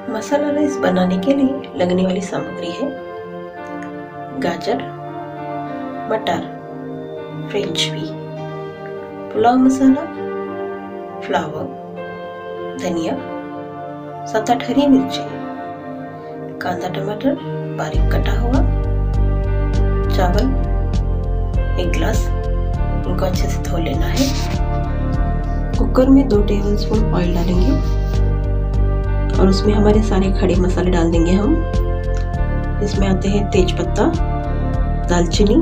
मसाला rice बनाने के लिए लगने वाली सामग्री है गाजर, मटर, फ्रेंच बीन, पुलाव मसाला, फ्लावर, धनिया, 7-8 हरी मिर्ची, कांदा टमाटर बारीक कटा हुआ, चावल 1 गिलास, इनको अच्छे से धो लेना है। कुकर में 2 टेबलस्पून ऑयल डालेंगे और उसमें हमारे सारे खड़े मसाले डाल देंगे हम। इसमें आते हैं तेज पत्ता, दालचीनी,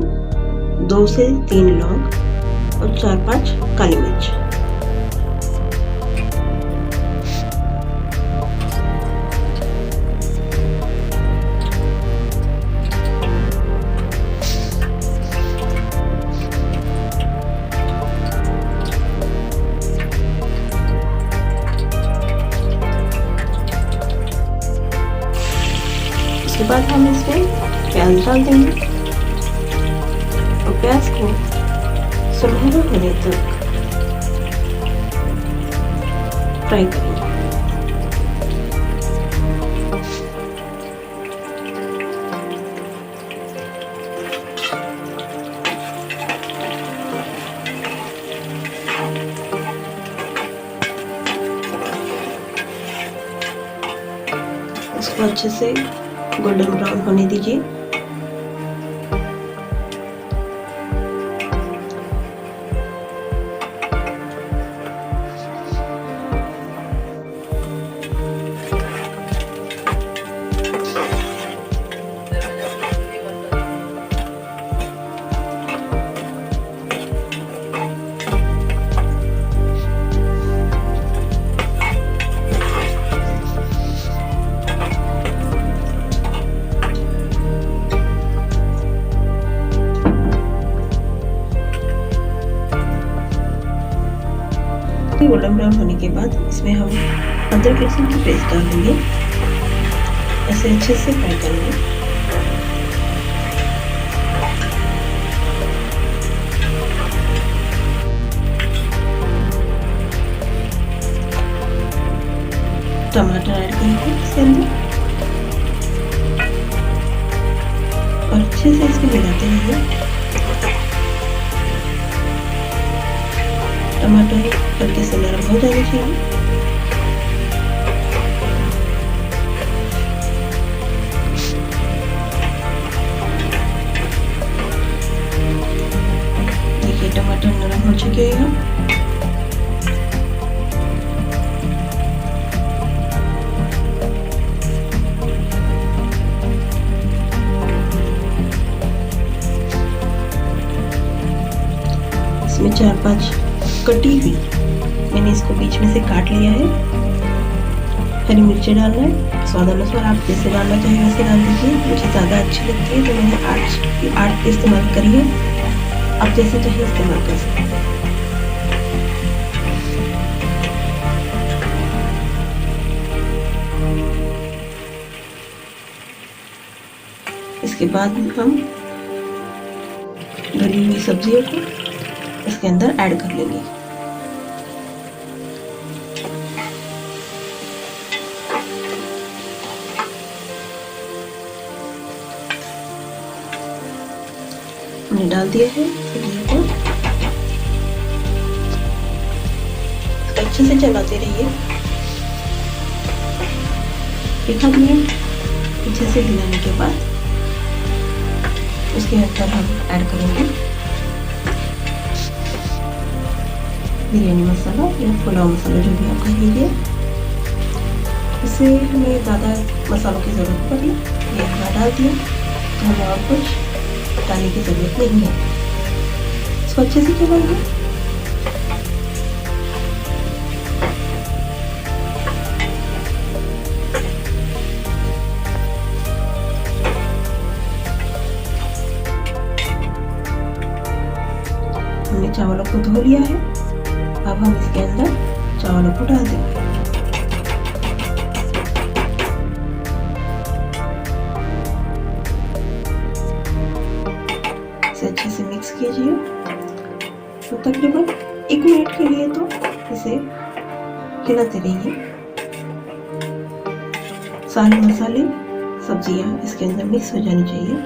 2 से 3 लौंग और 4-5 काली मिर्च। उसके बाद हम इसमें प्याज डाल देंगे और प्याज को सुनहरा होने तक फ्राई करेंगे। इसको अच्छे से गोल्डन ब्राउन होने दीजिए। गोल्डन ब्राउन होने के बाद इसमें हम अदरक लहसुन की पेस्ट डाल देंगे, ऐसे अच्छे से फ्राई करेंगे। टमाटर ऐड करेंगे इसके अंदर और अच्छे से इसको मिलाते रहेंगे। टमाटर हल्के से नरम हो जाने चाहिए। देखिए टमाटर नरम हो चुके हैं। इसमें 4-5 कटी हुई, मैंने इसको बीच में से काट लिया है, हरी मिर्ची डालना है। स्वाद अनुसार आप जैसे डालना चाहिए वैसे डाल दीजिए। मुझे ज़्यादा अच्छी लगती है तो मैंने 8 इस्तेमाल करी है, आप जैसे चाहिए इस्तेमाल कर सकते हैं। इसके बाद हम गली हुई सब्जियों को इसके अंदर ऐड कर लेंगे। हमने डाल दिया है सब्जियों को, अच्छे से चलाते रहिए। 1 आध मिनट अच्छे से हिलाने के बाद उसके अंदर हम ऐड करेंगे बिरयानी मसाला या पुलाव मसाला, जो भी आप कहेंगे। इससे हमें ज़्यादा मसालों की ज़रूरत पड़ी, ये हरा डाल दिया तो हमें और कुछ डालने की ज़रूरत नहीं है। इसको अच्छे से चलाएंगे। हमने चावलों को धो लिया है, अब हम इसके अंदर चावलों को डाल देंगे। इसे अच्छे से मिक्स कीजिए तो तकरीबन 1 मिनट के लिए तो इसे हिलाते रहिए। सारे मसाले सब्जियां इसके अंदर मिक्स हो जानी चाहिए।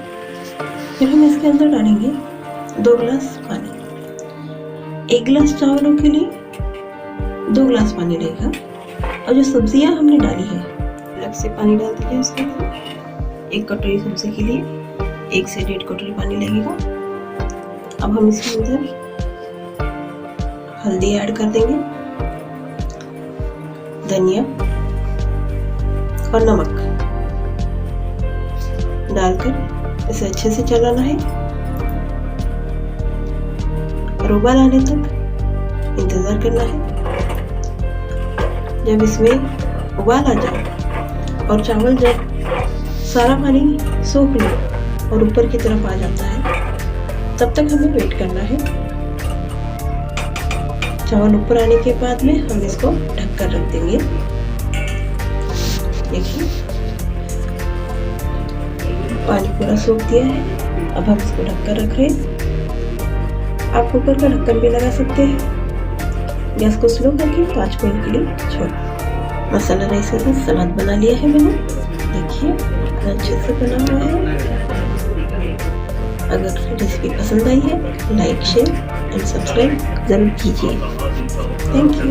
फिर हम इसके अंदर डालेंगे 2 गिलास पानी। 1 गिलास चावलों के लिए 2 गिलास पानी रहेगा। और जो सब्जियां हमने डाली है अलग से पानी डाल दीजिए उसके अंदर। 1 कटोरी सब्जी के लिए 1 से 1.5 कटोरी पानी लगेगा। अब हम इसके अंदर हल्दी ऐड कर देंगे, धनिया और नमक डालकर इसे अच्छे से चलाना है और उबाल आने तक इंतजार करना है। जब इसमें उबाल आ जाए और चावल जब सारा पानी सोख ले और ऊपर की तरफ आ जाता है, तब तक हमें वेट करना है। चावल ऊपर आने के बाद में हम इसको ढककर रख देंगे। देखिए पानी पूरा सोख दिया है। अब हम इसको ढककर रख रहे हैं। आप कुकर का ढक्कन भी लगा सकते हैं। गैस को स्लो करके 5 मिनट के लिए छोड़। मसाला राइस का सलाद बना लिया है मैंने। देखिए कितना अच्छे से बना हुआ है। अगर रेसिपी पसंद आई है लाइक, शेयर एंड सब्सक्राइब जरूर कीजिए। Thank you.